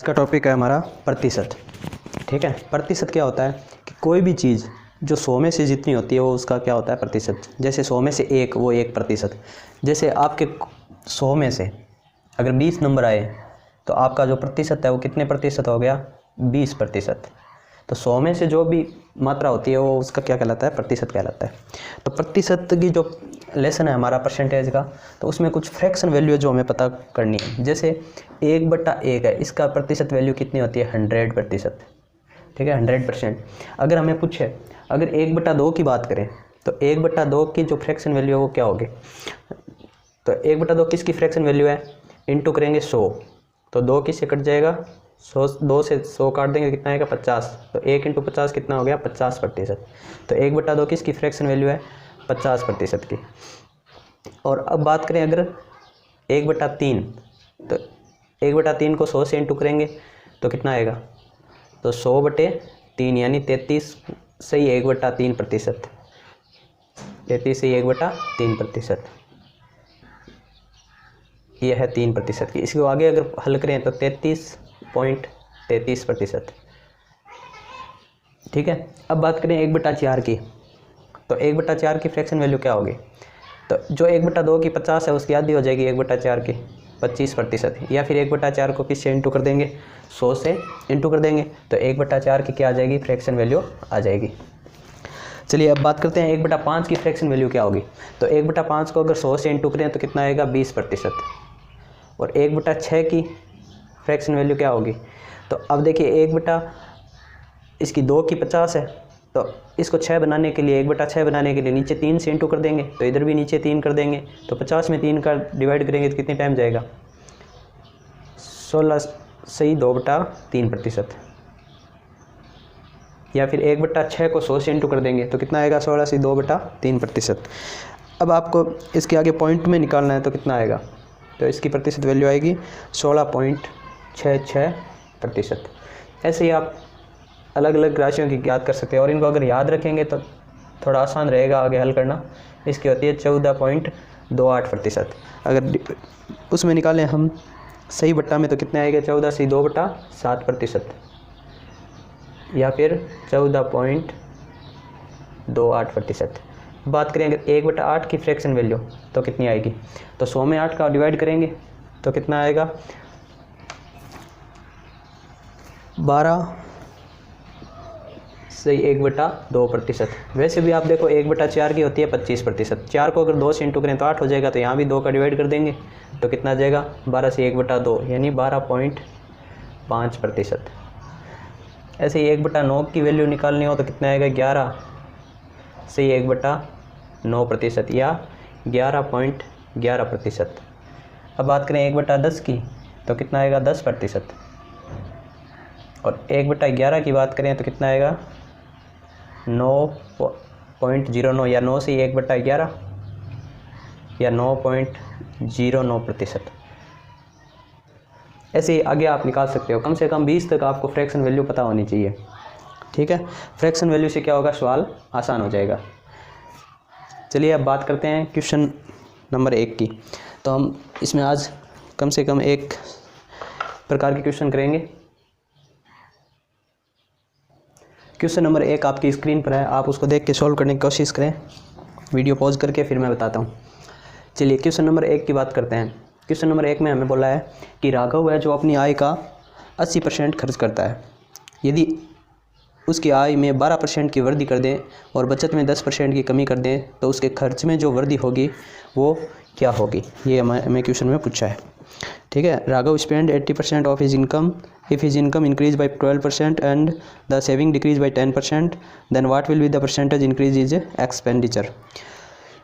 का टॉपिक है हमारा प्रतिशत। ठीक है, प्रतिशत क्या होता है कि कोई भी चीज़ जो 100 में से जितनी होती है वो उसका क्या होता है प्रतिशत। जैसे 100 में से एक, वो 1%। जैसे आपके 100 में से अगर 20 नंबर आए तो आपका जो प्रतिशत है वो कितने प्रतिशत हो गया, 20%। तो 100 में से जो भी मात्रा होती है वो उसका क्या कहलाता है, प्रतिशत कहलाता है। तो प्रतिशत की जो लेसन है हमारा परसेंटेज का, तो उसमें कुछ फ्रैक्शन वैल्यू है जो हमें पता करनी है। जैसे 1/1 है, इसका प्रतिशत वैल्यू कितनी होती है, 100%। ठीक है, 100%। अगर हमें पूछे अगर 1/2 की बात करें तो 1/2 की जो फ्रैक्शन वैल्यू है वो क्या होगी, तो 1/2 किसकी फ्रैक्शन वैल्यू है, इंटू करेंगे 100, तो 2 किससे कट जाएगा, 2 से 100 काट देंगे, कितना आएगा 50। तो 1 × 50 कितना हो गया, 50%। तो 1/2 किसकी फ्रैक्शन वैल्यू है, 50% की। और अब बात करें अगर 1/3, तो 1/3 को 100 से इंटू करेंगे तो कितना आएगा, तो 100/3 यानी 33 से 1/3%। 33 से 1/3%, यह है 3% की। इसको आगे अगर हल करें तो 33.33%। ठीक है, अब बात करें 1/4 की, तो 1/4 की फ्रैक्शन वैल्यू क्या होगी, तो जो 1/2 की 50 है उसकी आधी हो जाएगी 1/4 की 25%। या फिर 1/4 को किससे इंटू कर देंगे, 100 से इंटू कर देंगे, तो 1/4 की क्या आ जाएगी, फ्रैक्शन वैल्यू आ जाएगी। चलिए अब बात करते हैं 1/5 की फ्रैक्शन वैल्यू क्या होगी। तो 1/5 को अगर 100 से इंटू करें तो कितना आएगा, 20%। और 1/6 की फ्रैक्शन वैल्यू क्या होगी, तो अब देखिए इसकी 2 की 50 है, तो इसको 6 बनाने के लिए 1/6 बनाने के लिए नीचे 3 से इंटू कर देंगे, तो इधर भी नीचे 3 कर देंगे, तो 50 में 3 का डिवाइड करेंगे तो कितने टाइम जाएगा, 16 से 2/3%। या फिर 1/6 को 100 से इंटू कर देंगे तो कितना आएगा, 16 से 2/3%। अब आपको इसके आगे पॉइंट में निकालना है तो कितना आएगा, तो इसकी प्रतिशत वैल्यू आएगी 16.66%। ऐसे ही आप अलग अलग राशियों की याद कर सकते हैं, और इनको अगर याद रखेंगे तो थोड़ा आसान रहेगा आगे हल करना। इसकी होती है 14.28%। अगर उसमें निकालें हम सही बट्टा में तो कितने आएगा, 14 से 2/7%, या फिर 14.28%। बात करें अगर 1/8 की फ्रैक्शन वैल्यू तो कितनी आएगी, तो 100 में 8 का डिवाइड करेंगे तो कितना आएगा, 12 से 1/2%। वैसे भी आप देखो 1/4 की होती है 25%। 4 को अगर 2 से इंटू करें तो 8 हो जाएगा, तो यहाँ भी 2 का डिवाइड कर देंगे तो कितना आ जाएगा, 12 से 1/2 यानी 12.5%। ऐसे ही 1/9 की वैल्यू निकालनी हो तो कितना आएगा, 11 से 1/9% या 11.11%। अब बात करें 1/10 की तो कितना आएगा, 10%। और 1/11 की बात करें तो कितना आएगा, 9.09 या 9 से 1/11 या 9.09%। ऐसे ही आगे आप निकाल सकते हो। कम से कम 20 तक आपको फ्रैक्शन वैल्यू पता होनी चाहिए। ठीक है, फ्रैक्शन वैल्यू से क्या होगा, सवाल आसान हो जाएगा। चलिए अब बात करते हैं क्वेश्चन नंबर 1 की। तो हम इसमें आज कम से कम 1 प्रकार के क्वेश्चन करेंगे। क्वेश्चन नंबर 1 आपकी स्क्रीन पर है, आप उसको देख के सॉल्व करने की कोशिश करें, वीडियो पॉज करके फिर मैं बताता हूँ। चलिए क्वेश्चन नंबर 1 की बात करते हैं। क्वेश्चन नंबर 1 में हमें बोला है कि राघव है जो अपनी आय का 80% खर्च करता है। यदि उसकी आय में 12% की वृद्धि कर दें और बचत में 10% की कमी कर दें तो उसके खर्च में जो वृद्धि होगी वो क्या होगी, ये हमें क्वेश्चन में पूछा है। ठीक है, Raghav spend 80% of his income if his income increase by 12% and the saving decrease by 10%, then what will be the percentage increase is expenditure.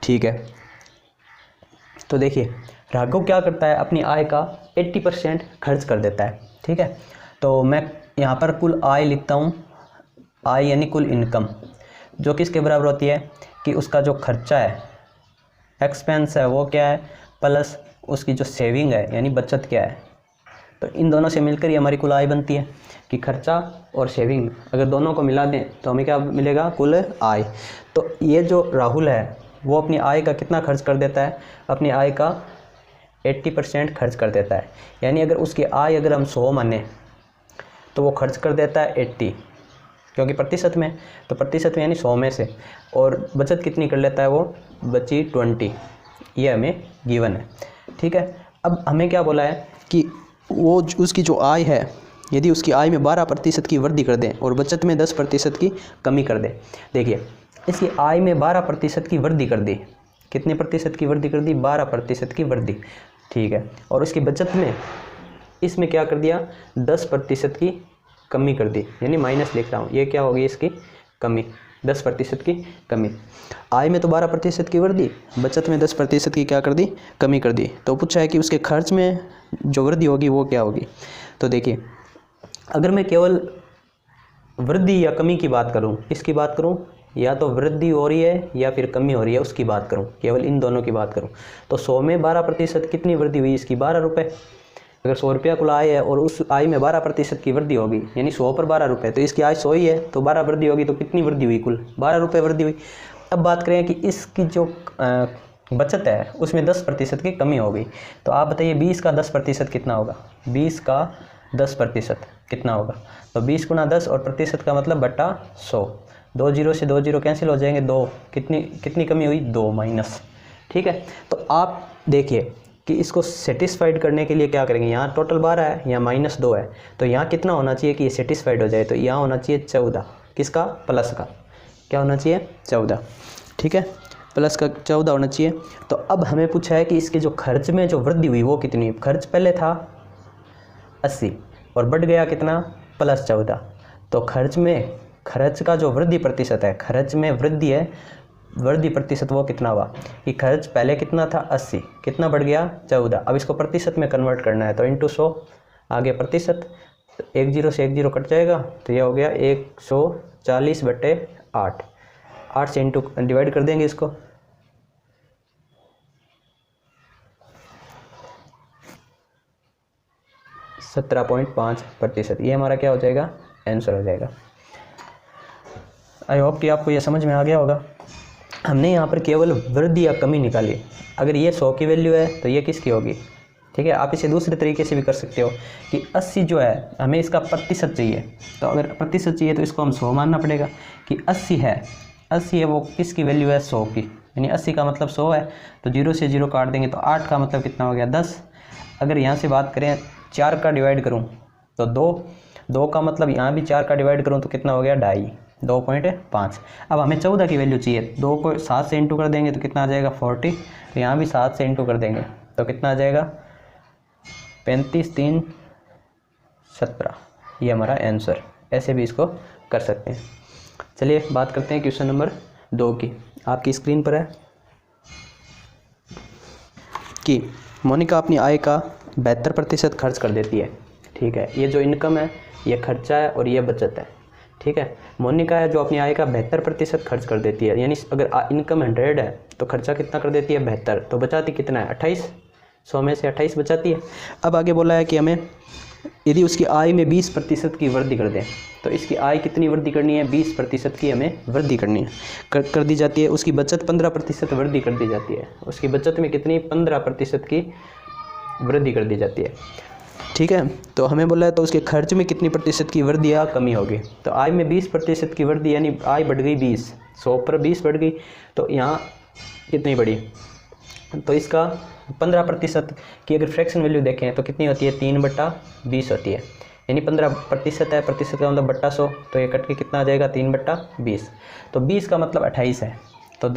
ठीक है, तो देखिए राघव क्या करता है, अपनी आय का 80% खर्च कर देता है। ठीक है, तो मैं यहाँ पर कुल आय लिखता हूँ, आय यानी कुल इनकम, जो किसके बराबर होती है कि उसका जो खर्चा है, एक्सपेंस है वो क्या है, प्लस उसकी जो सेविंग है यानी बचत क्या है। तो इन दोनों से मिलकर ही हमारी कुल आय बनती है कि खर्चा और सेविंग अगर दोनों को मिला दें तो हमें क्या मिलेगा, कुल आय। तो ये जो राहुल है वो अपनी आय का कितना खर्च कर देता है, अपनी आय का 80% खर्च कर देता है। यानी अगर उसकी आय अगर हम 100 माने तो वो खर्च कर देता है 80, क्योंकि प्रतिशत में, तो प्रतिशत में यानी 100 में से, और बचत कितनी कर लेता है वो, बची 20। ये हमें गिवन है, ठीक है। अब हमें क्या बोला है कि वो उसकी जो आय है, यदि उसकी आय में 12% की वृद्धि कर दें और बचत में 10% की कमी कर दें। देखिए, इसकी आय में 12% की वृद्धि कर दी, कितने प्रतिशत की वृद्धि कर दी, 12% की वृद्धि, ठीक है। और उसकी बचत में, इसमें क्या कर दिया, 10% की कमी कर दी, यानी माइनस लिख रहा हूँ, ये क्या होगी इसकी कमी, 10% की कमी। आय में तो 12% की वृद्धि, बचत में 10% की क्या कर दी, कमी कर दी। तो पूछा है कि उसके खर्च में जो वृद्धि होगी वो क्या होगी। तो देखिए, अगर मैं केवल वृद्धि या कमी की बात करूं, इसकी बात करूं, या तो वृद्धि हो रही है या फिर कमी हो रही है उसकी बात करूं, केवल इन दोनों की बात करूं, तो 100 में 12% कितनी वृद्धि हुई, इसकी 12 रुपये। अगर 100 रुपया कुल आय है और उस आय में 12% की वृद्धि होगी, यानी 100 पर 12 रुपये, तो इसकी आय 100 ही है, तो 12 वृद्धि होगी, तो कितनी वृद्धि हुई, कुल 12 रुपये वृद्धि हुई। अब बात करें कि इसकी जो बचत है उसमें 10% की कमी होगी, तो आप बताइए 20 का 10% कितना होगा, 20 का 10% कितना होगा, तो 20 गुना 10 और प्रतिशत का मतलब बटा 100, 2 जीरो से 2 जीरो कैंसिल हो जाएंगे, 2, कितनी कमी हुई, 2 माइनस, ठीक है। तो आप देखिए कि इसको सेटिस्फाइड करने के लिए क्या करेंगे, यहाँ टोटल 12 है, यहाँ -2 है, तो यहाँ कितना होना चाहिए कि ये सेटिस्फाइड हो जाए, तो यहाँ होना चाहिए 14, किसका, प्लस का, क्या होना चाहिए, 14, ठीक है, प्लस का 14 होना चाहिए। तो अब हमें पूछा है कि इसके जो खर्च में जो वृद्धि हुई वो कितनी, खर्च पहले था 80 और बढ़ गया कितना, +14, तो खर्च का जो वृद्धि प्रतिशत है, खर्च में वृद्धि है, वृद्धि प्रतिशत वो कितना हुआ कि खर्च पहले कितना था 80, कितना बढ़ गया 14, अब इसको प्रतिशत में कन्वर्ट करना है, तो इंटू 100, आगे प्रतिशत, 1 जीरो से 1 जीरो कट जाएगा, तो ये हो गया 140/8, 8 से इंटू डिवाइड कर देंगे इसको, 17.5%, ये हमारा क्या हो जाएगा, आंसर हो जाएगा। आई होप कि आपको ये समझ में आ गया होगा। हमने यहाँ पर केवल वृद्धि या कमी निकाली, अगर ये 100 की वैल्यू है तो ये किसकी होगी, ठीक है। आप इसे दूसरे तरीके से भी कर सकते हो कि 80 जो है, हमें इसका प्रतिशत चाहिए, तो अगर प्रतिशत चाहिए तो इसको हम 100 मानना पड़ेगा कि 80 है, वो किसकी वैल्यू है, 100 की, यानी 80 का मतलब 100 है, तो 0 से 0 काट देंगे, तो 8 का मतलब कितना हो गया, 10। अगर यहाँ से बात करें 4 का डिवाइड करूँ तो 2 का मतलब यहाँ भी 4 का डिवाइड करूँ तो कितना हो गया, 2.5। अब हमें 14 की वैल्यू चाहिए, 2 को 7 से इंटू कर देंगे तो कितना आ जाएगा, 40, तो यहाँ भी 7 से इंटू कर देंगे तो कितना आ जाएगा, 35, 3, 17, ये हमारा आंसर। ऐसे भी इसको कर सकते हैं। चलिए बात करते हैं क्वेश्चन नंबर 2 की, आपकी स्क्रीन पर है कि मोनिका अपनी आय का 72% खर्च कर देती है, ठीक है। ये जो इनकम है ये खर्चा है और ये बचत है, ठीक है। मोनिका है जो अपनी आय का 72% खर्च कर देती है, यानी अगर इनकम 100 है तो खर्चा कितना कर देती है, 72, तो बचाती कितना है, 28, 100 में से 28 बचाती है। अब आगे बोला है कि हमें यदि उसकी आय में 20% की वृद्धि कर दें, तो इसकी आय कितनी वृद्धि करनी है, 20% की हमें वृद्धि करनी है, कर दी जाती है। उसकी बचत 15% वृद्धि कर दी जाती है, उसकी बचत में कितनी, 15% की वृद्धि कर दी जाती है, ठीक है। तो हमें बोला है तो उसके खर्च में कितनी प्रतिशत की वृद्धि या कमी होगी, तो आय में 20% की वृद्धि, यानी आय बढ़ गई 20, 100 पर 20 बढ़ गई, तो यहाँ कितनी बढ़ी, तो इसका 15% की अगर फ्रैक्शन वैल्यू देखें तो कितनी होती है, 3/20 होती है, यानी 15% है, प्रतिशत का मतलब बट्टा 100, तो ये कट के कितना आ जाएगा, 3/20, तो 20 का मतलब 28 है, तो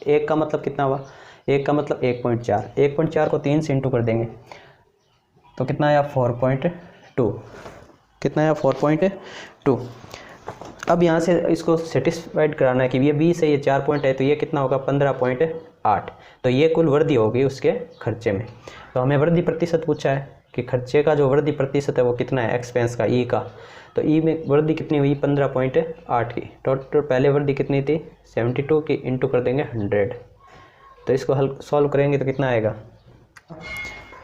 1 का मतलब कितना हुआ, 1 का मतलब 1.4, 1.4 को 3 से इंटू कर देंगे तो कितना आया, 4.2, कितना आया, 4.2। अब यहाँ से इसको सेटिस्फाइड कराना है कि ये 20 है, ये 4 पॉइंट है, तो ये कितना होगा, 15.8, तो ये कुल वृद्धि होगी उसके खर्चे में। तो हमें वृद्धि प्रतिशत पूछा है कि खर्चे का जो वृद्धि प्रतिशत है वो कितना है, एक्सपेंस का, ई का, तो ई में वृद्धि कितनी हुई, 15.8 की, टोटल पहले वृद्धि कितनी थी, 72 की, इंटू कर देंगे 100, तो इसको हल सॉल्व करेंगे तो कितना आएगा,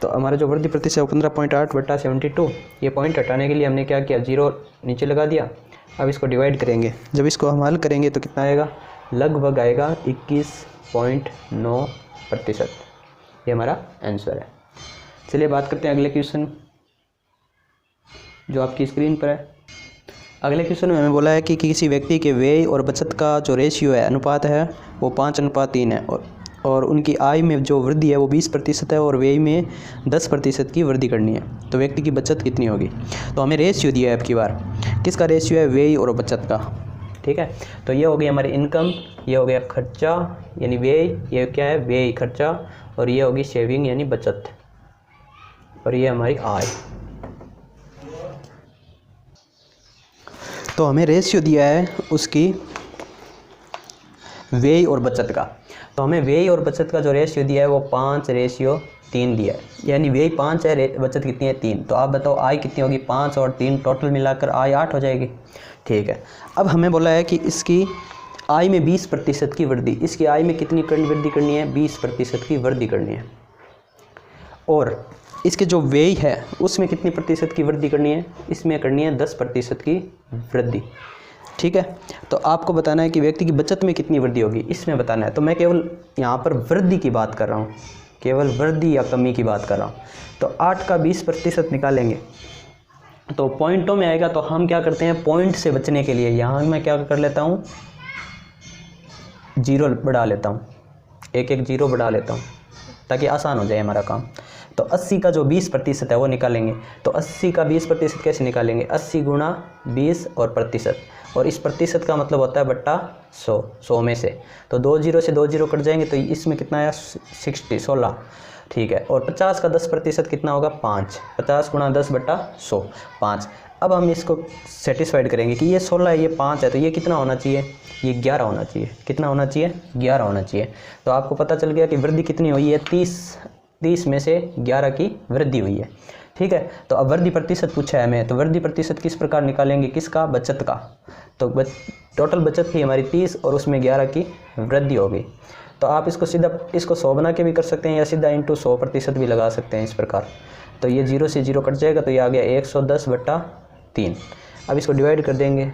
तो हमारा जो वृद्धि प्रतिशत है वो 15.8/72, ये पॉइंट हटाने के लिए हमने क्या किया, 0 नीचे लगा दिया। अब इसको डिवाइड करेंगे, जब इसको हम हल करेंगे तो कितना आएगा, लगभग आएगा 21.9%, ये हमारा आंसर है। चलिए बात करते हैं अगले क्वेश्चन। जो आपकी स्क्रीन पर है। अगले क्वेश्चन में हमें बोला है कि किसी व्यक्ति के व्यय और बचत का जो रेशियो है, अनुपात है, वो 5:3 है और उनकी आय में जो वृद्धि है वो 20% है और व्यय में 10% की वृद्धि करनी है। तो व्यक्ति की बचत कितनी होगी? तो हमें रेशियो दिया है अब की बार। किसका रेशियो है? व्यय और बचत का। ठीक है, तो ये हो गई हमारी इनकम, ये हो गया खर्चा यानी व्यय, ये क्या है? व्यय खर्चा, और ये होगी सेविंग यानी बचत, और ये हमारी आय। तो हमें रेशियो दिया है उसकी व्यय और बचत का। तो हमें व्यय और बचत का जो रेशियो दिया है वो 5:3 दिया है, यानी व्यय 5 है, बचत कितनी है? 3। तो आप बताओ आय कितनी होगी? 5 और 3 टोटल मिलाकर आय 8 हो जाएगी। ठीक है, अब हमें बोला है कि इसकी आय में 20% की वृद्धि। इसकी आय में कितनी वृद्धि करनी है? 20% की वृद्धि करनी है। और इसके जो व्यय है उसमें कितनी प्रतिशत की वृद्धि करनी है? इसमें करनी है 10% की वृद्धि। ठीक है, तो आपको बताना है कि व्यक्ति की बचत में कितनी वृद्धि होगी, इसमें बताना है। तो मैं केवल यहाँ पर वृद्धि की बात कर रहा हूँ, केवल वृद्धि या कमी की बात कर रहा हूँ। तो 8 का 20% निकालेंगे तो पॉइंटों में आएगा। तो हम क्या करते हैं, पॉइंट से बचने के लिए यहाँ मैं क्या कर लेता हूँ, जीरो बढ़ा लेता हूँ, एक जीरो बढ़ा लेता हूँ ताकि आसान हो जाए हमारा काम। तो 80 का जो 20% है वो निकालेंगे। तो 80 का 20% कैसे निकालेंगे? 80 गुणा 20 और प्रतिशत, और इस प्रतिशत का मतलब होता है बट्टा 100, 100 में से। तो 2 जीरो से 2 जीरो कट जाएंगे, तो इसमें कितना आया? 16। ठीक है, और 50 का 10% कितना होगा? 5। 50 गुणा 10 बट्टा 100, 5। अब हम इसको सेटिस्फाइड करेंगे कि ये 16 है, ये 5 है, तो ये कितना होना चाहिए? ये 11 होना चाहिए। कितना होना चाहिए? 11 होना चाहिए। तो आपको पता चल गया कि वृद्धि कितनी हुई है? 30 में से 11 की वृद्धि हुई है। ठीक है, तो अब वृद्धि प्रतिशत पूछा है हमें, तो वृद्धि प्रतिशत किस प्रकार निकालेंगे? किसका? बचत का। तो टोटल बचत थी हमारी 30 और उसमें 11 की वृद्धि हो गई। तो आप इसको सीधा 100 बना के भी कर सकते हैं या सीधा इंटू 100% भी लगा सकते हैं इस प्रकार। तो ये 0 से 0 कट जाएगा, तो ये आ गया 110/3। अब इसको डिवाइड कर देंगे,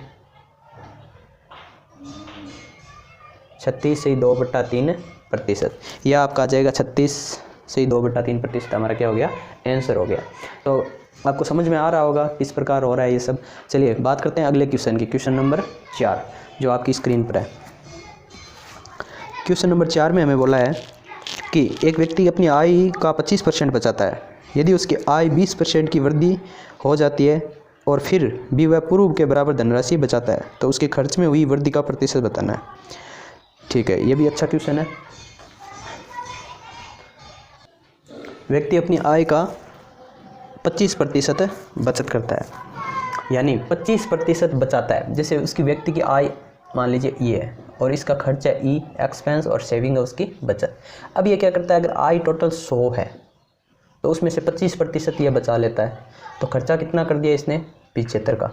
36 से 2/3%। यह आपका आ जाएगा 36 से 2/3% हमारा क्या हो गया? आंसर हो गया। तो आपको समझ में आ रहा होगा किस प्रकार हो रहा है ये सब। चलिए बात करते हैं अगले क्वेश्चन की, क्वेश्चन नंबर 4 जो आपकी स्क्रीन पर है। क्वेश्चन नंबर 4 में हमें बोला है कि एक व्यक्ति अपनी आय का 25% बचाता है। यदि उसकी आय 20% की वृद्धि हो जाती है और फिर भी वह पूर्व के बराबर धनराशि बचाता है, तो उसके खर्च में हुई वृद्धि का प्रतिशत बताना है। ठीक है, ये भी अच्छा क्वेश्चन है। व्यक्ति अपनी आय का 25% बचत करता है, यानी 25% बचाता है। जैसे उसकी व्यक्ति की आय मान लीजिए ये है और इसका खर्चा ई एक्सपेंस और सेविंग है उसकी बचत। अब ये क्या करता है, अगर आय टोटल 100 है तो उसमें से 25% ये बचा लेता है। तो खर्चा कितना कर दिया इसने? 75 का।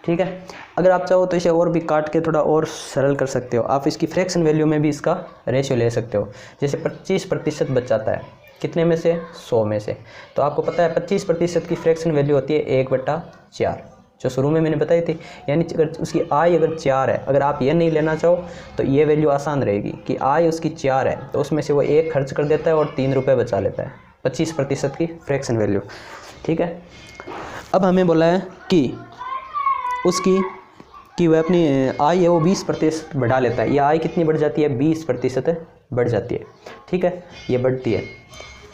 ठीक है, अगर आप चाहो तो इसे और भी काट के थोड़ा और सरल कर सकते हो। आप इसकी फ्रैक्शन वैल्यू में भी इसका रेशियो ले सकते हो। जैसे 25% बचाता है, कितने में से? 100 में से। तो आपको पता है 25% की फ्रैक्शन वैल्यू होती है 1/4, जो शुरू में मैंने बताई थी। यानी अगर उसकी आय अगर 4 है, अगर आप ये नहीं लेना चाहो तो ये वैल्यू आसान रहेगी कि आय उसकी 4 है तो उसमें से वो 1 खर्च कर देता है और 3 रुपये बचा लेता है। 25% की फ्रैक्शन वैल्यू। ठीक है, अब हमें बोला है कि वह अपनी आय है वो 20% बढ़ा लेता है। यह आय कितनी बढ़ जाती है? 20% बढ़ जाती है। ठीक है, ये बढ़ती है।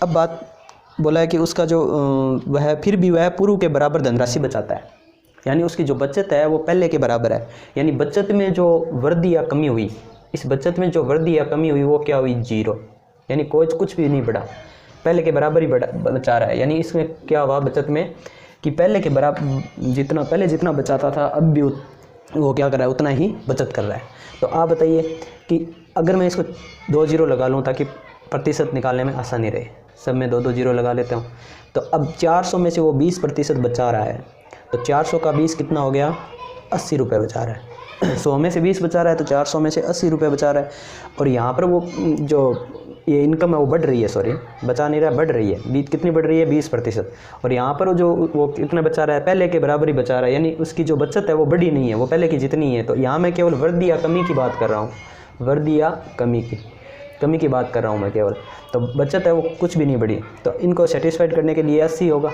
अब बात बोला है कि उसका जो वह फिर भी वह पूर्व के बराबर धनराशि बचाता है, यानी उसकी जो बचत है वो पहले के बराबर है। यानी बचत में जो वृद्धि या कमी हुई, इस बचत में जो वृद्धि या कमी हुई वो क्या हुई? 0, यानी कुछ भी नहीं बढ़ा, पहले के बराबर ही बचा रहा है। यानी इसमें क्या हुआ बचत में कि पहले के बराबर जितना बचाता था अब भी वो क्या कर रहा है? उतना ही बचत कर रहा है। तो आप बताइए कि अगर मैं इसको 2 जीरो लगा लूँ ताकि प्रतिशत निकालने में आसानी रहे, सब में 2 जीरो लगा लेता हूँ। तो अब 400 में से वो 20% बचा रहा है, तो 400 का 20 कितना हो गया? 80 रुपये बचा रहा है। 100 में से 20 बचा रहा है तो 400 में से 80 रुपये बचा रहा है। और यहाँ पर वो जो ये इनकम है वो बढ़ रही है, सॉरी बचा नहीं रहा, बढ़ रही है। कितनी बढ़ रही है? 20%। और यहाँ पर जो वो कितना बचा रहा है? पहले के बराबर ही बचा रहा है, यानी उसकी जो बचत है वो बढ़ी नहीं है, वो पहले की जितनी है। तो यहाँ मैं केवल वृद्धि या कमी की बात कर रहा हूँ, वृद्धि या कमी की बात कर रहा हूँ मैं केवल। तो बचत है वो कुछ भी नहीं बढ़ी। तो इनको सेटिस्फाइड करने के लिए 80 होगा।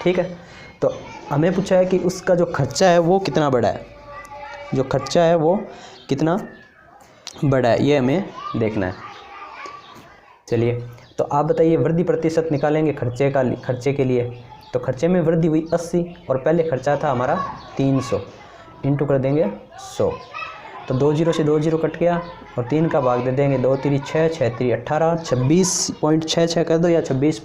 ठीक है। तो हमें पूछा है कि उसका जो खर्चा है वो कितना बड़ा है, जो खर्चा है वो कितना बड़ा है, ये हमें देखना है। चलिए, तो आप बताइए वृद्धि प्रतिशत निकालेंगे खर्चे के लिए। तो खर्चे में वृद्धि हुई 80 और पहले खर्चा था हमारा 300, इंटू कर देंगे 100। तो 2 जीरो से 2 जीरो कट गया और 3 का भाग दे देंगे, 2 3 6, 6 3 18, 26.66 कर दो या 26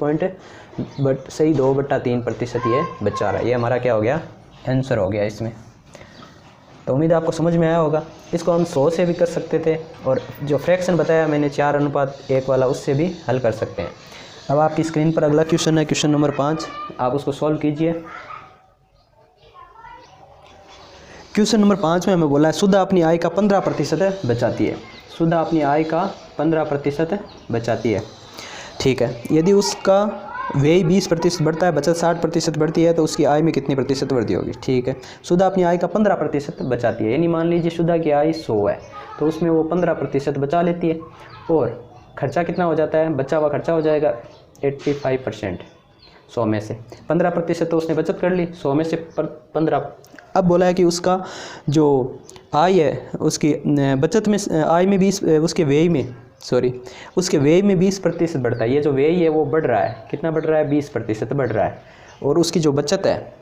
सही 2/3% ये बचा रहा है। ये हमारा क्या हो गया, आंसर हो गया इसमें। तो उम्मीद है आपको समझ में आया होगा। इसको हम 100 से भी कर सकते थे और जो फ्रैक्शन बताया मैंने 4:1 वाला, उससे भी हल कर सकते हैं। अब आपकी स्क्रीन पर अगला क्वेश्चन है, क्वेश्चन नंबर 5। आप उसको सॉल्व कीजिए। क्वेश्चन नंबर 5 में हमें बोला है सुधा अपनी आय का 15% बचाती है। सुधा अपनी आय का 15% बचाती है, ठीक है। यदि उसका व्यय 20% बढ़ता है, बचत 60% बढ़ती है, तो उसकी आय में कितनी प्रतिशत वृद्धि होगी, ठीक है। सुधा अपनी आय का 15% बचाती है, यानी मान लीजिए सुधा की आय 100 है तो उसमें वो 15% बचा लेती है। और खर्चा कितना हो जाता है, बचा हुआ खर्चा हो जाएगा 85%। 100 में से 15% तो उसने बचत कर ली, 100 में से 15। अब बोला है कि उसका जो आय है उसकी बचत में आय में 20, उसके व्यय में उसके व्यय में 20% बढ़ता है। ये जो व्यय है वो बढ़ रहा है, कितना बढ़ रहा है, 20% बढ़ रहा है। और उसकी जो बचत है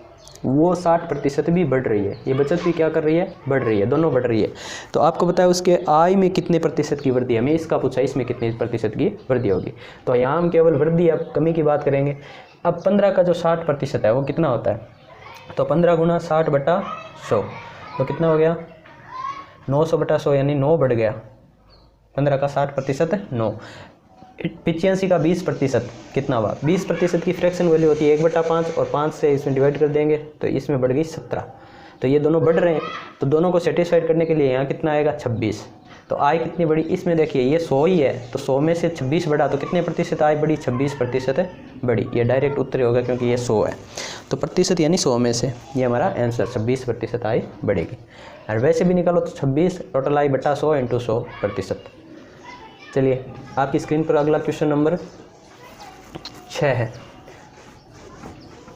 वो 60% भी बढ़ रही है। ये बचत भी क्या कर रही है, बढ़ रही है, दोनों बढ़ रही है। तो आपको बताया उसके आय में कितने प्रतिशत की वृद्धि है, हमें इसका पूछा इसमें कितने प्रतिशत की वृद्धि होगी। तो यहाँ हम केवल वृद्धि अब कमी की बात करेंगे। अब 15 का जो 60% है वो कितना होता है, तो 15 गुना 60/100 तो कितना हो गया, 900/100, यानी 9 बढ़ गया। 15 का 60% 9। एफिशिएंसी का 20% कितना हुआ, 20% की फ्रैक्शन वैल्यू होती है 1/5 और 5 से इसमें डिवाइड कर देंगे तो इसमें बढ़ गई 17। तो ये दोनों बढ़ रहे हैं, तो दोनों को सेटिस्फाइड करने के लिए यहाँ कितना आएगा, 26। तो आय कितनी बढ़ी, इसमें देखिए ये 100 ही है तो 100 में से 26 बढ़ा तो कितने प्रतिशत आय बढ़ी, 26% बढ़ी। ये डायरेक्ट उत्तर होगा क्योंकि ये 100 है तो प्रतिशत यानी 100 में से ये हमारा आंसर 26% आय बढ़ेगी। और वैसे भी निकालो तो 26 टोटल आय बटा 100 इंटू 100%। चलिए, आपकी स्क्रीन पर अगला क्वेश्चन नंबर 6 है।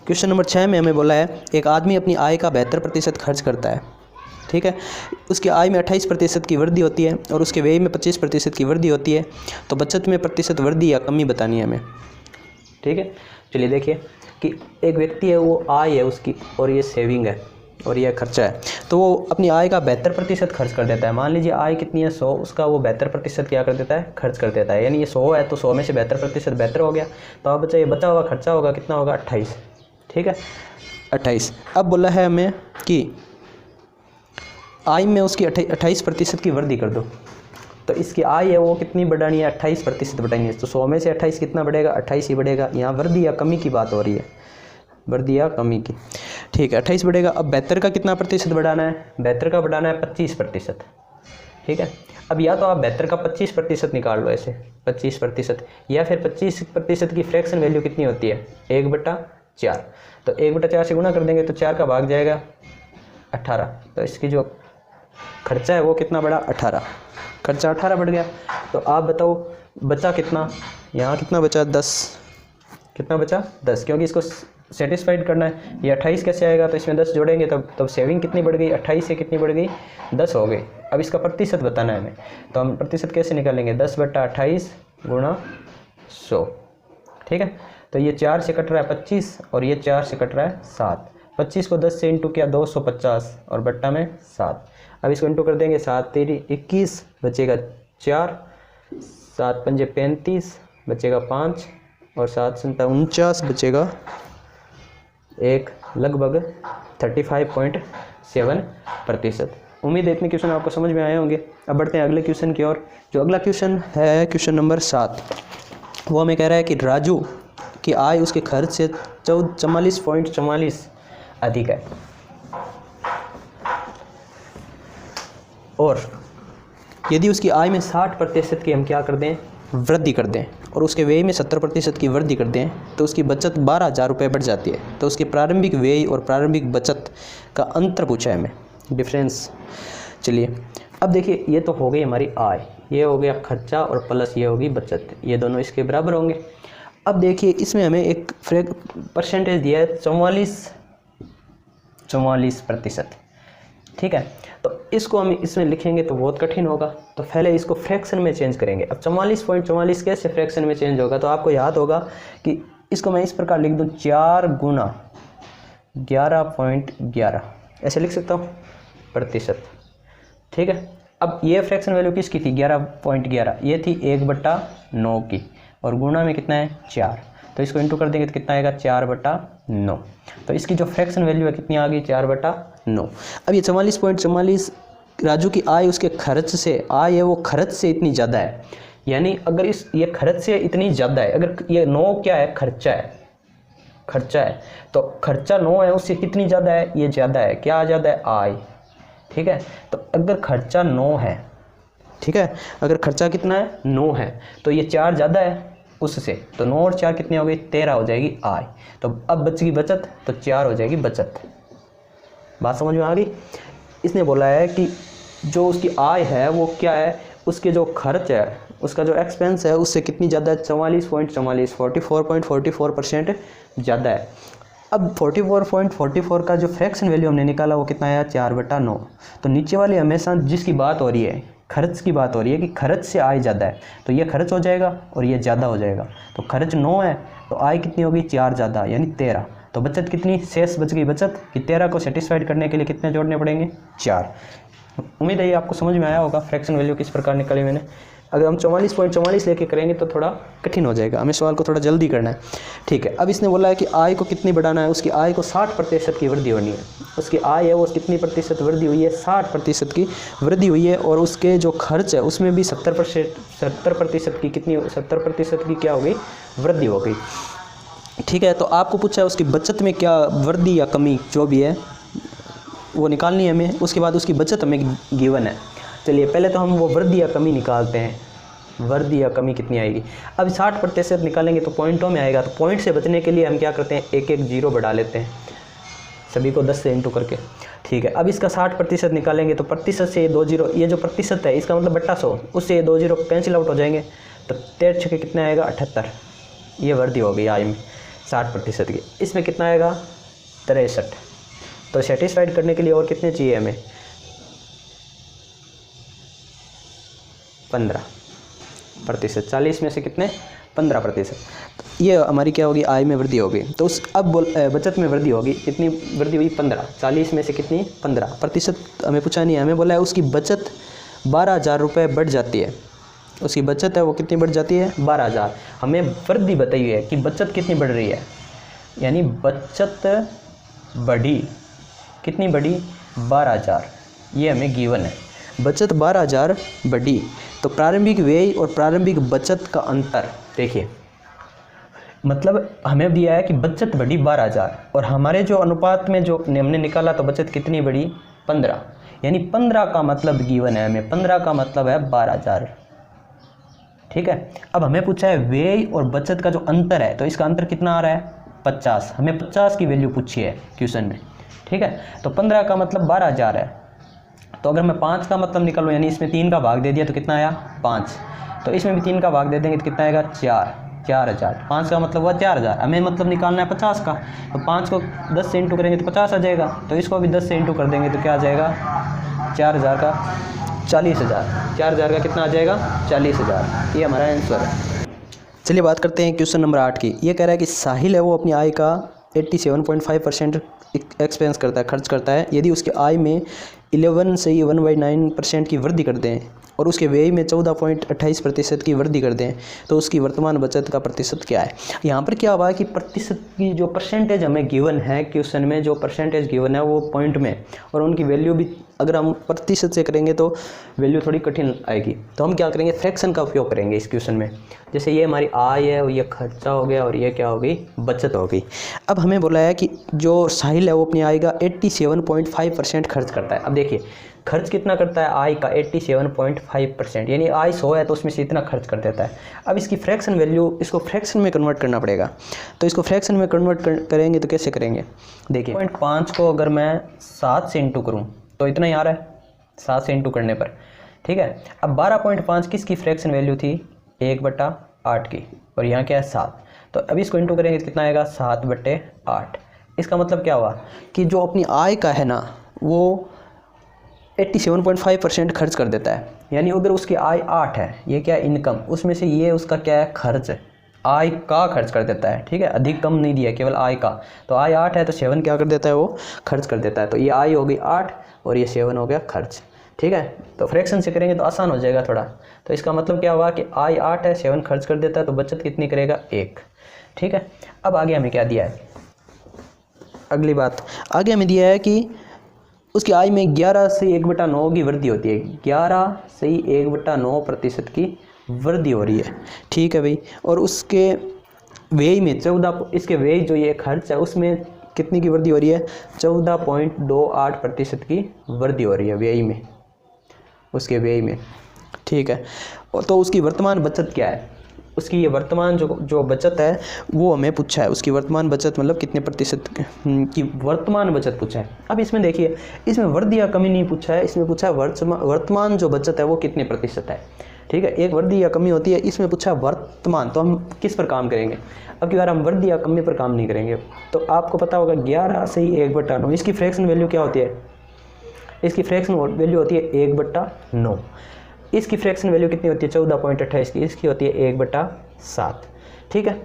क्वेश्चन नंबर 6 में हमें बोला है एक आदमी अपनी आय का 72% खर्च करता है, ठीक है। उसकी आय में 28% की वृद्धि होती है और उसके व्यय में 25% की वृद्धि होती है। तो बचत में प्रतिशत वृद्धि या कमी बतानी है हमें, ठीक है। चलिए देखिए कि एक व्यक्ति है, वो आय है उसकी और ये सेविंग है और यह खर्चा है। तो वो अपनी आय का 72% खर्च कर देता है। मान लीजिए आय कितनी है, 100, उसका वो 72% क्या कर देता है, खर्च कर देता है। यानी ये 100 है तो 100 में से 72% बेहतर हो गया। तो अब बचा ये बचा हुआ खर्चा होगा, कितना होगा, 28, ठीक है, 28। अब बोला है हमें कि आय में उसकी 28% की वृद्धि कर दो। तो इसकी आय है वो कितनी बढ़ानी है, 28% बढ़ानी है। तो 100 में से 28 कितना बढ़ेगा, 28 ही बढ़ेगा। यहाँ वृद्धि या कमी की बात हो रही है, वृद्धि या कमी की, ठीक है, 28 बढ़ेगा। अब 72 का कितना प्रतिशत बढ़ाना है, 72 का बढ़ाना है 25%, ठीक है। अब या तो आप 72 का 25% निकाल लो ऐसे 25%, या फिर 25% की फ्रैक्शन वैल्यू कितनी होती है, 1/4। तो 1/4 से गुना कर देंगे तो 4 का भाग जाएगा 18। तो इसकी जो खर्चा है वो कितना बढ़ा, 18, खर्चा 18 बढ़ गया। तो आप बताओ बचा कितना, यहाँ कितना बचा, 10, कितना बचा, 10, क्योंकि इसको सेटिस्फाइड करना है। ये 28 कैसे आएगा, तो इसमें 10 जोड़ेंगे तब सेविंग कितनी बढ़ गई, 28 से कितनी बढ़ गई, 10 हो गई। अब इसका प्रतिशत बताना है हमें, तो हम प्रतिशत कैसे निकालेंगे, 10/28 गुणा 100, ठीक है। तो ये 4 से कट रहा है 25 और ये 4 से कट रहा है 7। 25 को 10 से इंटू किया 250 और बट्टा में 7। अब इसको इंटू कर देंगे, 7 तेरी 21 बचेगा 4, 7 पंजे 35 बचेगा 5 और 7 संता 49 बचेगा 1, लगभग 35.7%। उम्मीद है इतने क्वेश्चन आपको समझ में आए होंगे। अब बढ़ते हैं अगले क्वेश्चन की ओर। जो अगला क्वेश्चन है क्वेश्चन नंबर 7, वो हमें कह रहा है कि राजू की आय उसके खर्च से 44.44 अधिक है और यदि उसकी आय में 60% की हम क्या कर दें, वृद्धि कर दें और उसके व्यय में 70% की वृद्धि कर दें तो उसकी बचत 12,000 रुपये बढ़ जाती है। तो उसकी प्रारंभिक व्यय और प्रारंभिक बचत का अंतर पूछा है हमें, डिफरेंस। चलिए अब देखिए, ये तो हो गई हमारी आय, ये हो गया खर्चा और प्लस ये होगी बचत, ये दोनों इसके बराबर होंगे। अब देखिए इसमें हमें एक परसेंटेज दिया है 44%। ठीक है, तो इसको हम इसमें लिखेंगे तो बहुत कठिन होगा, तो पहले इसको फ्रैक्शन में चेंज करेंगे। अब 44.44 कैसे फ्रैक्शन में चेंज होगा, तो आपको याद होगा कि इसको मैं इस प्रकार लिख दूँ 4 गुना 11.11, ऐसे लिख सकता हूँ प्रतिशत। ठीक है, अब ये फ्रैक्शन वैल्यू किसकी थी 11.11, ये थी 1/9 की, और गुणा में कितना है 4, तो इसको इंटू कर देंगे तो कितना आएगा 4/9। तो इसकी जो फ्रैक्शन वैल्यू है कितनी आ गई 4/9। अब ये 44.44 राजू की आय उसके खर्च से, आय है वो खर्च से इतनी ज़्यादा है, यानी अगर इस ये खर्च से इतनी ज़्यादा है, अगर ये 9 क्या है खर्चा है, खर्चा है, तो खर्चा 9 है उससे कितनी ज़्यादा है, ये ज़्यादा है, क्या ज़्यादा है आय। ठीक है, तो अगर खर्चा 9 है, ठीक है, अगर खर्चा कितना है 9 है, तो ये 4 ज़्यादा है उससे, तो 9 और 4 कितनी हो गई 13 हो जाएगी आय। तो अब बचेगी बचत, तो 4 हो जाएगी बचत। बात समझ में आ गई। इसने बोला है कि जो उसकी आय है वो क्या है, उसके जो खर्च है, उसका जो एक्सपेंस है उससे कितनी ज़्यादा है 44.44 44.44% ज़्यादा है। अब 44.44 का जो फ्रैक्शन वैल्यू हमने निकाला वो कितना आया 4/9। तो नीचे वाले हमेशा जिसकी बात हो रही है, खर्च की बात हो रही है कि खर्च से आय ज़्यादा है, तो ये खर्च हो जाएगा और ये ज़्यादा हो जाएगा। तो खर्च 9 है तो आय कितनी होगी 4 ज़्यादा यानी 13। तो बचत कितनी शेष बच गई बचत कि 13 को सेटिस्फाइड करने के लिए कितने जोड़ने पड़ेंगे 4। उम्मीद है ये आपको समझ में आया होगा फ्रैक्शन वैल्यू किस प्रकार निकाली मैंने। अगर हम 44.44 लेके करेंगे तो थोड़ा कठिन हो जाएगा, हमें सवाल को थोड़ा जल्दी करना है। ठीक है, अब इसने बोला है कि आय को कितनी बढ़ाना है, उसकी आय को 60% की वृद्धि होनी है। उसकी आय है वो कितनी प्रतिशत वृद्धि हुई है 60% की वृद्धि हुई है, और उसके जो खर्च है उसमें भी 70% की कितनी 70% की क्या हो गई वृद्धि हो गई। ठीक है, तो आपको पूछा है उसकी बचत में क्या वृद्धि या कमी जो भी है वो निकालनी है हमें, उसके बाद उसकी बचत हमें गिवन है। चलिए पहले तो हम वो वृद्धि या कमी निकालते हैं, वृद्धि या कमी कितनी आएगी। अब 60% निकालेंगे तो पॉइंटों में आएगा, तो पॉइंट से बचने के लिए हम क्या करते हैं एक एक जीरो बढ़ा लेते हैं, सभी को 10 से इंटू करके। ठीक है, अब इसका 60% निकालेंगे तो प्रतिशत से ये 2 जीरो, ये जो प्रतिशत है इसका मतलब बट्टा 100, उससे ये 2 जीरो कैंसिल आउट हो जाएंगे, तो 13 छक्के कितना आएगा 78। ये वृद्धि हो गई आय में 60% की। इसमें कितना आएगा 63। तो सेटिस्फाइड करने के लिए और कितने चाहिए हमें 15%। 40 में से कितने 15%। ये हमारी क्या होगी आय में वृद्धि होगी। तो उस अब बचत में वृद्धि होगी, कितनी वृद्धि हुई 15, 40 में से कितनी 15%। हमें पूछा नहीं है, हमें बोला है उसकी बचत 12,000 रुपये बढ़ जाती है। उसकी बचत है वो कितनी बढ़ जाती है 12,000। हमें वृद्धि बताई हुई है कि बचत कितनी बढ़ रही है, यानी बचत बढ़ी, कितनी बढ़ी 12,000, ये हमें गिवन है। बचत 12,000 बढ़ी, तो प्रारंभिक व्यय और प्रारंभिक बचत का अंतर देखिए, मतलब हमें दिया है कि बचत बढ़ी 12,000 और हमारे जो अनुपात में जो हमने निकाला तो बचत कितनी बढ़ी 15, यानी 15 का मतलब गिवन है हमें, 15 का मतलब है 12,000। ठीक है, अब हमें पूछा है व्यय और बचत का जो अंतर है, तो इसका अंतर कितना आ रहा है 50। हमें 50 की वैल्यू पूछी है क्वेश्चन में। ठीक है, तो 15 का मतलब 12,000 है, तो अगर मैं 5 का मतलब निकालूँ, यानी इसमें 3 का भाग दे दिया तो कितना आया 5, तो इसमें भी 3 का भाग दे देंगे तो कितना आएगा 4,000। 5 का मतलब हुआ 4,000, हमें मतलब निकालना है 50 का, तो 5 को 10 से इंटू करेंगे तो 50 आ जाएगा, तो इसको भी 10 से इंटू कर देंगे तो क्या आ जाएगा 4,000 का 40,000। 4,000 का कितना आ जाएगा 40,000, ये हमारा आंसर है। चलिए बात करते हैं क्वेश्चन नंबर 8 की। ये कह रहा है कि साहिल है वो अपनी आय का 87.5% एक्सपेंस करता है, खर्च करता है। यदि उसके आय में 11 से 1/9% की वृद्धि कर दें और उसके व्यय में 14.28% की वृद्धि कर दें तो उसकी वर्तमान बचत का प्रतिशत क्या है। यहाँ पर क्या हुआ है कि प्रतिशत की जो परसेंटेज हमें गिवन है क्वेश्चन में, जो परसेंटेज गिवन है वो पॉइंट में, और उनकी वैल्यू भी अगर हम प्रतिशत से करेंगे तो वैल्यू थोड़ी कठिन आएगी। तो हम क्या करेंगे फ्रैक्शन का उपयोग करेंगे इस क्वेश्चन में। जैसे ये हमारी आय है और ये खर्चा हो गया और ये क्या हो गई बचत हो गई। अब हमें बोला है कि जो साहिल है वो अपनी आय का 87.5% खर्च करता है। अब देखिए खर्च कितना करता है आय का 87.5%, यानी आय 100 है तो उसमें से इतना खर्च कर देता है। अब इसकी फ्रैक्शन वैल्यू, इसको फ्रैक्शन में कन्वर्ट करना पड़ेगा। तो इसको फ्रैक्शन में कन्वर्ट करेंगे तो कैसे करेंगे, देखिए 0.5 को अगर मैं 7 से इंटू करूँ तो इतना ही आ रहा है 7 से इंटू करने पर। ठीक है, अब 12.5 किसकी फ्रैक्शन वैल्यू थी 1/8 की, और यहाँ क्या है 7, तो अब इसको इंटू करेंगे तो कितना आएगा 7/8। इसका मतलब क्या हुआ कि जो अपनी आय का है ना वो 87.5% खर्च कर देता है। यानी उधर उसकी आय 8 है, ये क्या है इनकम, उसमें से ये उसका क्या है खर्च है, आय का खर्च कर देता है। ठीक है, अधिक कम नहीं दिया, केवल आय का। तो आय 8 है तो 7 क्या कर देता है वो खर्च कर देता है। तो ये आय हो गई 8 और ये 7 हो गया खर्च। ठीक है, तो फ्रैक्शन से करेंगे तो आसान हो जाएगा थोड़ा। तो इसका मतलब क्या हुआ कि आय 8 है, 7 खर्च कर देता है, तो बचत कितनी करेगा 1। ठीक है, अब आगे हमें क्या दिया है, अगली बात आगे हमें दिया है कि उसकी आय में 11 से 1/9 की वृद्धि होती है। 11 से 1/9% की वृद्धि हो रही है। ठीक है भाई, और उसके व्यय में 14, इसके व्यय जो ये खर्च है उसमें कितनी की वृद्धि हो रही है, 14.28% की वृद्धि हो रही है व्यय में, उसके व्यय में। ठीक है, तो उसकी वर्तमान बचत क्या है, उसकी ये वर्तमान जो बचत है वो हमें पूछा है। उसकी वर्तमान बचत मतलब कितने प्रतिशत की वर्तमान बचत पूछा है। अब इसमें देखिए, इसमें वृद्धि या कमी नहीं पूछा है, इसमें पूछा है वर्तमान जो बचत है वो कितने प्रतिशत है। ठीक है, एक वृद्धि या कमी होती है, इसमें पूछा है वर्तमान। तो हम किस पर काम करेंगे, अब की बार हम वृद्धि या कमी पर काम नहीं करेंगे। तो आपको पता होगा 11 से 1/9, इसकी फ्रैक्शन वैल्यू क्या होती है, इसकी फ्रैक्शन वैल्यू होती है 1/9। इसकी फ्रैक्शन वैल्यू कितनी होती है 14.28 की, इसकी होती है 1/7। ठीक है,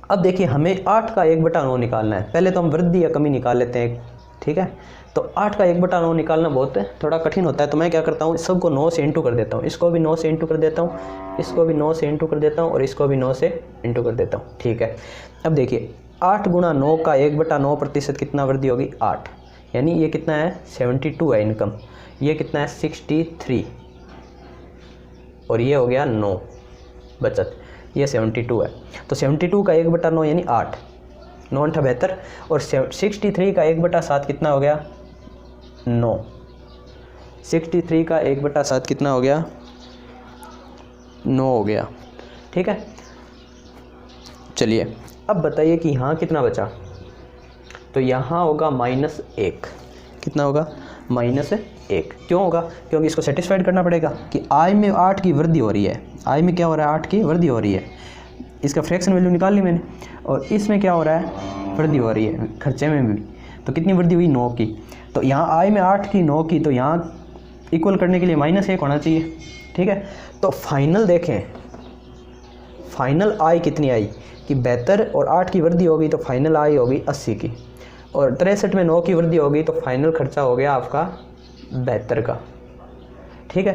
अब देखिए हमें 8 का 1/9 निकालना है। पहले तो हम वृद्धि या कमी निकाल लेते हैं। ठीक है, तो 8 का 1/9 निकालना बहुत थोड़ा कठिन होता है। तो मैं क्या करता हूँ, सबको 9 से इंटू कर देता हूँ, इसको भी 9 से इंटू कर देता हूँ, इसको भी 9 से इंटू कर देता हूँ और इसको भी 9 से इंटू कर देता हूँ। ठीक है, अब देखिए 8 × 9 का 1/9% कितना वृद्धि होगी 8, यानी ये कितना है 72 है इनकम, ये कितना है 63 और ये हो गया 9 बचत, ये 72 है। तो 72 का 1/9 यानी 8, 9 8 72 और 63 का 1/7 कितना हो गया 9, 63 का 1/7 कितना हो गया 9 हो गया। ठीक है, चलिए अब बताइए कि यहाँ कितना बचा, तो यहाँ होगा -1, कितना होगा -1। क्यों होगा, क्योंकि इसको सेटिस्फाइड करना पड़ेगा कि आय में 8 की वृद्धि हो रही है, आय में क्या हो रहा है 8 की वृद्धि हो रही है। इसका फ्रैक्शन वैल्यू निकाल ली मैंने, और इसमें क्या हो रहा है वृद्धि हो रही है खर्चे में भी। तो कितनी वृद्धि हुई 9 की, तो यहाँ आय में 8 की 9 की, तो यहाँ इक्वल करने के लिए -1 होना चाहिए। ठीक है, तो फाइनल देखें, फाइनल आय कितनी आई कि 72 और 8 की वृद्धि हो गई तो फाइनल आय हो गई 80 की, और 63 में 9 की वृद्धि हो गई तो फाइनल खर्चा हो गया आपका 72 का। ठीक है,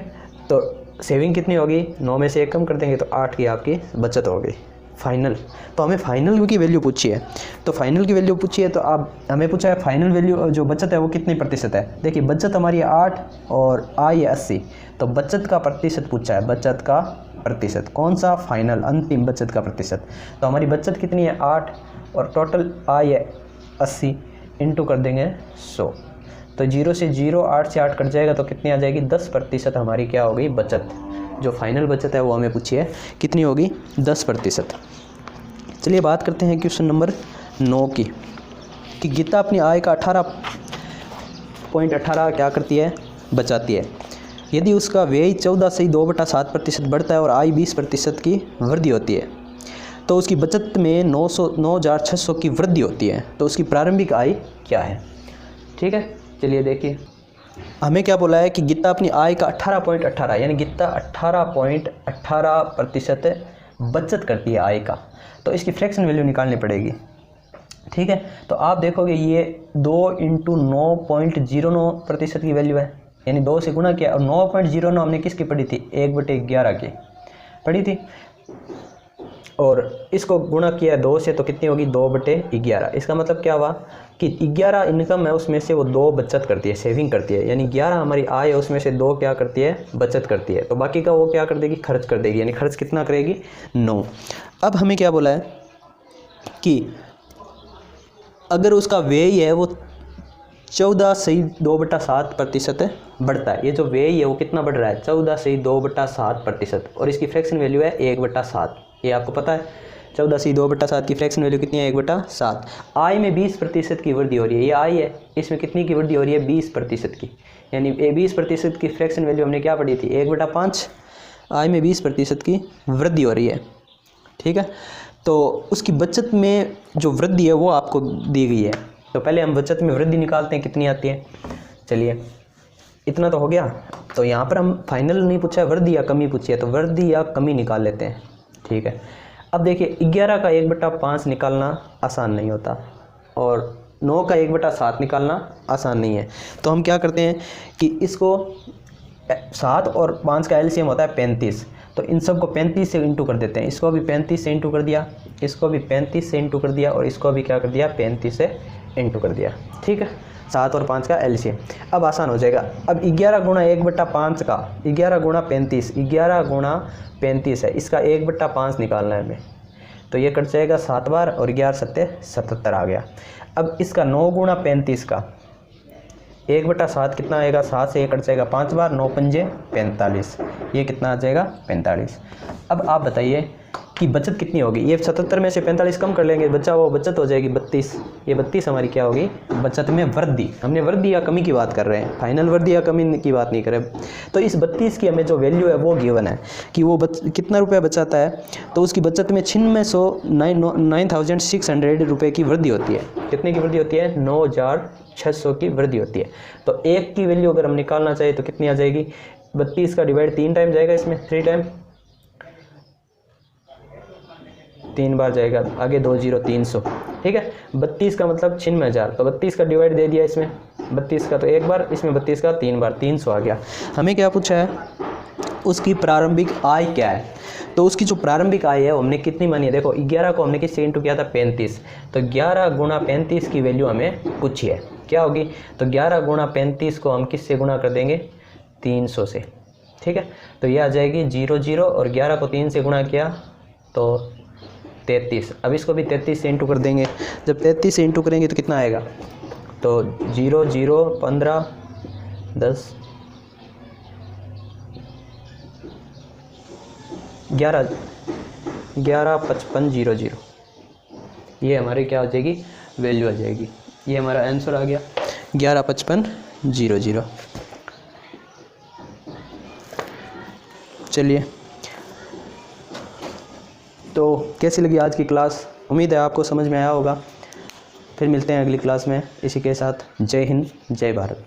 तो सेविंग कितनी होगी, 9 में से 1 कम कर देंगे तो 8 की आपकी बचत हो गई फाइनल। तो हमें फाइनल की वैल्यू पूछी है, तो फाइनल की वैल्यू पूछी है, तो आप हमें पूछा है फाइनल वैल्यू जो बचत है वो कितनी प्रतिशत है। देखिए बचत हमारी 8 और आय है 80, तो बचत का प्रतिशत पूछा है, बचत का प्रतिशत, कौन सा फाइनल अंतिम बचत का प्रतिशत। तो हमारी बचत कितनी है 8 और टोटल आय है 80, इंटू कर देंगे 100, तो 0 से 0, 8 से 8 कट जाएगा तो कितनी आ जाएगी 10% हमारी क्या हो गई बचत। जो फाइनल बचत है वो हमें पूछी है कितनी होगी 10%। चलिए बात करते हैं क्वेश्चन नंबर 9 की, कि गीता अपनी आय का 18.18 क्या करती है बचाती है। यदि उसका व्यय 14 से 2/7% बढ़ता है और आय 20% की वृद्धि होती है तो उसकी बचत में 9,600 की वृद्धि होती है, तो उसकी प्रारंभिक आय क्या है। ठीक है, चलिए देखिए हमें क्या बोला है कि गीता अपनी आय का 18.18 यानी गीता 18.18% बचत करती है आय का, तो इसकी फ्रैक्शन वैल्यू निकालनी पड़ेगी। ठीक है, तो आप देखोगे ये 2 × 9.09% की वैल्यू है, यानी 2 से गुणा किया, और 9.09 हमने किसकी पढ़ी थी 1/11 की पढ़ी थी, और इसको गुणा किया 2 से तो कितनी होगी 2/11। इसका मतलब क्या हुआ कि 11 इनकम है उसमें से वो 2 बचत करती है, सेविंग करती है, यानी 11 हमारी आय है उसमें से 2 क्या करती है बचत करती है, तो बाकी का वो क्या कर देगी खर्च कर देगी, यानी खर्च कितना करेगी 9। अब हमें क्या बोला है कि अगर उसका व्यय है वो 14 से 2/7% बढ़ता है, ये जो व्यय है वो कितना बढ़ रहा है 14 से 2/7%, और इसकी फ्रैक्शन वैल्यू है 1/7, ये आपको पता है 14 से 2/7 की फ्रैक्शन वैल्यू कितनी है 1/7। आय में 20% की वृद्धि हो रही है, ये आय है इसमें कितनी की वृद्धि हो रही है 20% की, यानी 20% की फ्रैक्शन वैल्यू हमने क्या पढ़ी थी 1/5, आय में 20% की वृद्धि हो रही है। ठीक है, तो उसकी बचत में जो वृद्धि है वो आपको दी गई है। तो पहले हम बचत में वृद्धि निकालते हैं, कितनी आती है। चलिए इतना तो हो गया। तो यहाँ पर हम फाइनल नहीं पूछा है, वृद्धि या कमी पूछी है, तो वृद्धि या कमी निकाल लेते हैं। ठीक है, अब देखिए 11 का 1/5 निकालना आसान नहीं होता और 9 का 1/7 निकालना आसान नहीं है। तो हम क्या करते हैं कि इसको 7 और 5 का एलसीएम होता है 35, तो इन सब को 35 से इंटू कर देते हैं। इसको भी 35 से इंटू कर दिया, इसको भी 35 से इंटू कर दिया और इसको भी क्या कर दिया 35 से इंटू कर दिया। ठीक है, 7 और 5 का एलसीएम। अब आसान हो जाएगा। अब 11 गुणा 1/5 का 11 गुणा 35, 11 गुणा 35 है, इसका 1/5 निकालना है हमें। तो ये कट जाएगा 7 बार और 11 सत्ते 77 आ गया। अब इसका 9 गुणा 35 का 1/7 कितना आएगा, 7 से ये कट जाएगा 5 बार, 9 पंजे 45, ये कितना आ जाएगा 45। अब आप बताइए कि बचत कितनी होगी। ये 77 में से 45 कम कर लेंगे, बचा वो बचत हो जाएगी 32। ये 32 हमारी क्या होगी, बचत में वृद्धि। हमने वृद्धि या कमी की बात कर रहे हैं, फाइनल वृद्धि या कमी की बात नहीं कर रहे। तो इस 32 की हमें जो वैल्यू है वो गिवन है कि वो कितना रुपया बचाता है। तो उसकी बचत में 9600 रुपये की वृद्धि होती है। कितने की वृद्धि होती है, 9600 की वृद्धि होती है। तो एक की वैल्यू अगर हम निकालना चाहिए तो कितनी आ जाएगी, 32 का डिवाइड 3 टाइम जाएगा, इसमें 3 टाइम 3 बार जाएगा, आगे 2 0 300। ठीक है, 32 का मतलब 96,000, तो 32 का डिवाइड दे दिया इसमें, 32 का तो 1 बार, इसमें 32 का 3 बार, 300 आ गया। हमें क्या पूछा है, उसकी प्रारंभिक आय क्या है। तो उसकी जो प्रारंभिक आय है वो हमने कितनी मानी है, देखो 11 को हमने किससे इंटू किया था 35, तो 11 गुणा 35 की वैल्यू हमें पूछी है क्या होगी। तो 11 गुणा 35 को हम किससे गुणा कर देंगे, 300 से। ठीक है, तो ये आ जाएगी 0 0 और 11 को 3 से गुणा किया तो 33। अब इसको भी 33 से इंटू कर देंगे। जब 33 से इंटू करेंगे तो कितना आएगा, तो 0 0 15 10 11 11 55 0 0, ये हमारी क्या हो जाएगी, वैल्यू आ जाएगी। ये हमारा आंसर आ गया 11 55 0 0। चलिए, तो कैसी लगी आज की क्लास, उम्मीद है आपको समझ में आया होगा। फिर मिलते हैं अगली क्लास में इसी के साथ। जय हिंद, जय भारत।